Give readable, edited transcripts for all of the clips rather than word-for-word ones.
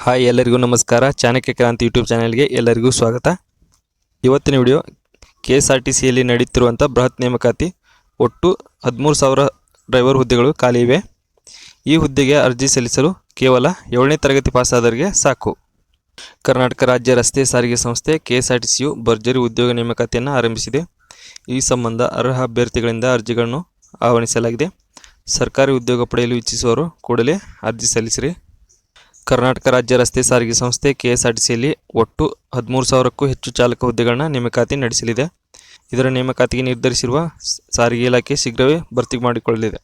Hi ಎಲ್ಲರಿಗೂ ನಮಸ್ಕಾರ. ಚಾಣಕ್ಯ ಕ್ರಾಂತಿ ಯೂಟ್ಯೂಬ್ ಚಾನೆಲ್ಗೆ ಎಲ್ಲರಿಗೂ ಸ್ವಾಗತ. ಇವತ್ತಿನ ವಿಡಿಯೋ KSRTCಯಲ್ಲಿ ನಡೆಯುತ್ತಿರುವಂಥ ಬೃಹತ್ ನೇಮಕಾತಿ. ಒಟ್ಟು 13,000 ಡ್ರೈವರ್ ಹುದ್ದೆಗಳು ಖಾಲಿ ಇವೆ. ಈ ಹುದ್ದೆಗೆ ಅರ್ಜಿ ಸಲ್ಲಿಸಲು ಕೇವಲ 7ನೇ ತರಗತಿ ಪಾಸಾದವರಿಗೆ ಸಾಕು. ಕರ್ನಾಟಕ ರಾಜ್ಯ ರಸ್ತೆ ಸಾರಿಗೆ ಸಂಸ್ಥೆ KSRTCಯು ಭರ್ಜರಿ ಉದ್ಯೋಗ ನೇಮಕಾತಿಯನ್ನು ಆರಂಭಿಸಿದೆ. ಈ ಸಂಬಂಧ ಅರ್ಹ ಅಭ್ಯರ್ಥಿಗಳಿಂದ ಅರ್ಜಿಗಳನ್ನು ಆಹ್ವಾನಿಸಲಾಗಿದೆ. ಸರ್ಕಾರಿ ಉದ್ಯೋಗ ಪಡೆಯಲು ಇಚ್ಛಿಸುವವರು ಕೂಡಲೇ ಅರ್ಜಿ ಸಲ್ಲಿಸಿರಿ. ಕರ್ನಾಟಕ ರಾಜ್ಯ ರಸ್ತೆ ಸಾರಿಗೆ ಸಂಸ್ಥೆ KSRTCಯಲ್ಲಿ ಒಟ್ಟು 13,000ಕ್ಕೂ ಹೆಚ್ಚು ಚಾಲಕ ಹುದ್ದೆಗಳನ್ನ ನೇಮಕಾತಿ ನಡೆಸಲಿದೆ. ಇದರ ನೇಮಕಾತಿಗೆ ನಿರ್ಧರಿಸಿರುವ ಸಾರಿಗೆ ಇಲಾಖೆ ಶೀಘ್ರವೇ ಭರ್ತಿ ಮಾಡಿಕೊಳ್ಳಲಿದೆ.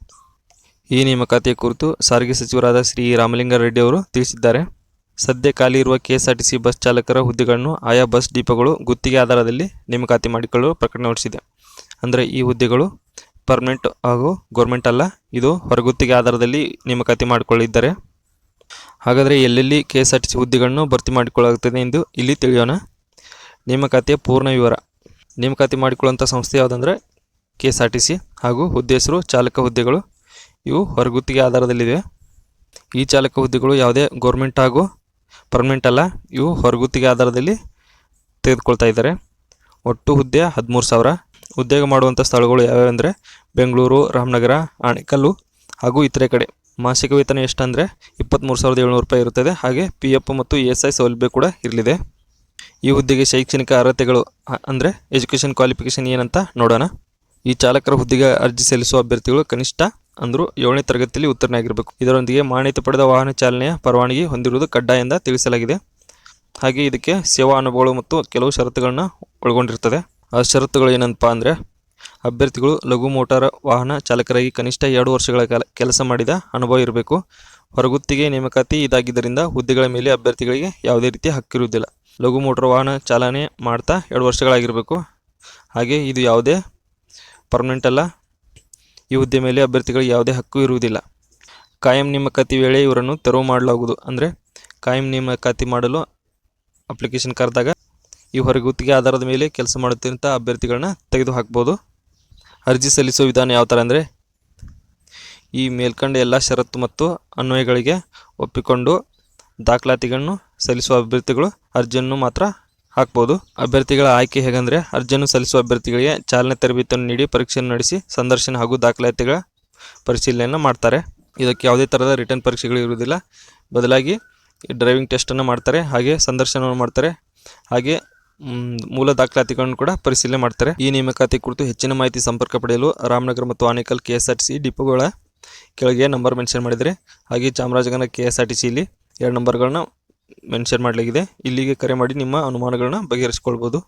ಈ ನೇಮಕಾತಿಯ ಕುರಿತು ಸಾರಿಗೆ ಸಚಿವರಾದ ಶ್ರೀ ರಾಮಲಿಂಗಾರೆಡ್ಡಿ ಅವರು ತಿಳಿಸಿದ್ದಾರೆ. ಸದ್ಯ ಖಾಲಿ ಇರುವ KSRTC ಬಸ್ ಚಾಲಕರ ಹುದ್ದೆಗಳನ್ನು ಆಯಾ ಬಸ್ ಡಿಪೋಗಳು ಗುತ್ತಿಗೆ ಆಧಾರದಲ್ಲಿ ನೇಮಕಾತಿ ಮಾಡಿಕೊಳ್ಳಲು ಪ್ರಕಟಣೆ ಹೊರಡಿಸಿದೆ. ಅಂದರೆ ಈ ಹುದ್ದೆಗಳು ಪರ್ಮನೆಂಟ್ ಹಾಗೂ ಗೌರ್ಮೆಂಟ್ ಅಲ್ಲ, ಇದು ಹೊರಗುತ್ತಿಗೆ ಆಧಾರದಲ್ಲಿ ನೇಮಕಾತಿ ಮಾಡಿಕೊಳ್ಳಿದ್ದಾರೆ. ಹಾಗಾದರೆ ಎಲ್ಲೆಲ್ಲಿ KSRTC ಹುದ್ದೆಗಳನ್ನು ಭರ್ತಿ ಮಾಡಿಕೊಳ್ಳಲಾಗುತ್ತದೆ ಎಂದು ಇಲ್ಲಿ ತಿಳಿಯೋಣ. ನೇಮಕಾತಿಯ ಪೂರ್ಣ ವಿವರ. ನೇಮಕಾತಿ ಮಾಡಿಕೊಳ್ಳುವಂಥ ಸಂಸ್ಥೆ ಯಾವುದಂದರೆ KSRTC ಹಾಗೂ ಹುದ್ದೆ ಹೆಸರು ಚಾಲಕ ಹುದ್ದೆಗಳು. ಇವು ಹೊರಗುತ್ತಿಗೆ ಆಧಾರದಲ್ಲಿವೆ. ಈ ಚಾಲಕ ಹುದ್ದೆಗಳು ಯಾವುದೇ ಗೌರ್ಮೆಂಟ್ ಹಾಗೂ ಪರ್ಮನೆಂಟ್ ಅಲ್ಲ, ಇವು ಹೊರಗುತ್ತಿಗೆ ಆಧಾರದಲ್ಲಿ ತೆಗೆದುಕೊಳ್ತಾ ಇದ್ದಾರೆ. ಒಟ್ಟು ಹುದ್ದೆ 13,000. ಉದ್ಯೋಗ ಮಾಡುವಂಥ ಸ್ಥಳಗಳು ಯಾವ್ಯಾವೆಂದರೆ ಬೆಂಗಳೂರು, ರಾಮನಗರ, ಆನೇಕಲ್ಲು ಹಾಗೂ ಇತರೆ ಕಡೆ. ಮಾಸಿಕ ವೇತನ ಎಷ್ಟಂದರೆ 23,700 ರೂಪಾಯಿ ಇರುತ್ತದೆ. ಹಾಗೆ PF ಮತ್ತು ESI ಸೌಲಭ್ಯ ಕೂಡ ಇರಲಿದೆ. ಈ ಹುದ್ದೆಗೆ ಶೈಕ್ಷಣಿಕ ಅರ್ಹತೆಗಳು ಅಂದರೆ ಎಜುಕೇಷನ್ ಕ್ವಾಲಿಫಿಕೇಷನ್ ಏನಂತ ನೋಡೋಣ. ಈ ಚಾಲಕರ ಹುದ್ದೆಗೆ ಅರ್ಜಿ ಸಲ್ಲಿಸುವ ಅಭ್ಯರ್ಥಿಗಳು ಕನಿಷ್ಠ ಅಂದರೂ 7ನೇ ತರಗತಿಯಲ್ಲಿ ಉತ್ತೀರ್ಣರಾಗಿರಬೇಕು. ಇದರೊಂದಿಗೆ ಮಾನ್ಯತೆ ಪಡೆದ ವಾಹನ ಚಾಲನೆಯ ಪರವಾನಗಿ ಹೊಂದಿರುವುದು ಕಡ್ಡಾಯ ಎಂದು ತಿಳಿಸಲಾಗಿದೆ. ಹಾಗೆ ಇದಕ್ಕೆ ಸೇವಾ ಅನುಭವಗಳು ಮತ್ತು ಕೆಲವು ಷರತ್ತುಗಳನ್ನು ಒಳಗೊಂಡಿರ್ತದೆ. ಆ ಷರತ್ತುಗಳು ಏನಪ್ಪ ಅಂದರೆ ಅಭ್ಯರ್ಥಿಗಳು ಲಘು ಮೋಟಾರ್ ವಾಹನ ಚಾಲಕರಾಗಿ ಕನಿಷ್ಠ 2 ವರ್ಷಗಳ ಕಾಲ ಕೆಲಸ ಮಾಡಿದ ಅನುಭವ ಇರಬೇಕು. ಹೊರಗುತ್ತಿಗೆ ನೇಮಕಾತಿ ಇದಾಗಿದ್ದರಿಂದ ಹುದ್ದೆಗಳ ಮೇಲೆ ಅಭ್ಯರ್ಥಿಗಳಿಗೆ ಯಾವುದೇ ರೀತಿಯ ಹಕ್ಕಿರುವುದಿಲ್ಲ. ಲಘು ಮೋಟಾರ್ ವಾಹನ ಚಾಲನೆ ಮಾಡ್ತಾ 2 ವರ್ಷಗಳಾಗಿರಬೇಕು. ಹಾಗೆ ಇದು ಯಾವುದೇ ಪರ್ಮನೆಂಟ್ ಅಲ್ಲ. ಈ ಹುದ್ದೆ ಮೇಲೆ ಅಭ್ಯರ್ಥಿಗಳಿಗೆ ಯಾವುದೇ ಹಕ್ಕು ಇರುವುದಿಲ್ಲ. ಕಾಯಂ ನೇಮಕಾತಿ ವೇಳೆ ಇವರನ್ನು ತೆರವು ಮಾಡಲಾಗುವುದು. ಅಂದರೆ ಕಾಯಂ ನೇಮಕಾತಿ ಮಾಡಲು ಅಪ್ಲಿಕೇಶನ್ ಕರೆದಾಗ ಈ ಹೊರಗುತ್ತಿಗೆ ಆಧಾರದ ಮೇಲೆ ಕೆಲಸ ಮಾಡುತ್ತಿರುವಂಥ ಅಭ್ಯರ್ಥಿಗಳನ್ನ ತೆಗೆದು ಹಾಕ್ಬೋದು. ಅರ್ಜಿ ಸಲ್ಲಿಸುವ ವಿಧಾನ ಯಾವ ಥರ ಅಂದರೆ ಈ ಮೇಲ್ಕಂಡ ಎಲ್ಲ ಷರತ್ತು ಮತ್ತು ಅನ್ವಯಗಳಿಗೆ ಒಪ್ಪಿಕೊಂಡು ದಾಖಲಾತಿಗಳನ್ನು ಸಲ್ಲಿಸುವ ಅಭ್ಯರ್ಥಿಗಳು ಅರ್ಜಿಯನ್ನು ಮಾತ್ರ ಹಾಕ್ಬೋದು. ಅಭ್ಯರ್ಥಿಗಳ ಆಯ್ಕೆ ಹೇಗೆಂದರೆ ಅರ್ಜಿಯನ್ನು ಸಲ್ಲಿಸುವ ಅಭ್ಯರ್ಥಿಗಳಿಗೆ ಚಾಲನೆ ತರಬೇತಿಯನ್ನು ನೀಡಿ ಪರೀಕ್ಷೆಯನ್ನು ನಡೆಸಿ ಸಂದರ್ಶನ ಹಾಗೂ ದಾಖಲಾತಿಗಳ ಪರಿಶೀಲನೆಯನ್ನು ಮಾಡ್ತಾರೆ. ಇದಕ್ಕೆ ಯಾವುದೇ ಥರದ ರಿಟರ್ನ್ ಪರೀಕ್ಷೆಗಳು ಇರುವುದಿಲ್ಲ. ಬದಲಾಗಿ ಡ್ರೈವಿಂಗ್ ಟೆಸ್ಟನ್ನು ಮಾಡ್ತಾರೆ, ಹಾಗೆ ಸಂದರ್ಶನವನ್ನು ಮಾಡ್ತಾರೆ, ಹಾಗೆ ಮೂಲ ದಾಖಲಾತಿಗಳನ್ನು ಕೂಡ ಪರಿಶೀಲನೆ ಮಾಡ್ತಾರೆ. ಈ ನೇಮಕಾತಿ ಕುರಿತು ಹೆಚ್ಚಿನ ಮಾಹಿತಿ ಸಂಪರ್ಕ ಪಡೆಯಲು ರಾಮನಗರ ಮತ್ತು ಆನೇಕಲ್ KSRTC ಡಿಪೋಗಳ ಕೆಳಗೆ ನಂಬರ್ ಮೆನ್ಷನ್ ಮಾಡಿದರೆ, ಹಾಗೆ ಚಾಮರಾಜನಗರ KSRTCಯಲ್ಲಿ 2 ನಂಬರ್ಗಳನ್ನ ಮೆನ್ಷನ್ ಮಾಡಲಾಗಿದೆ. ಇಲ್ಲಿಗೆ ಕರೆ ಮಾಡಿ ನಿಮ್ಮ ಅನುಮಾನಗಳನ್ನ ಬಗೆಹರಿಸಿಕೊಳ್ಬೋದು.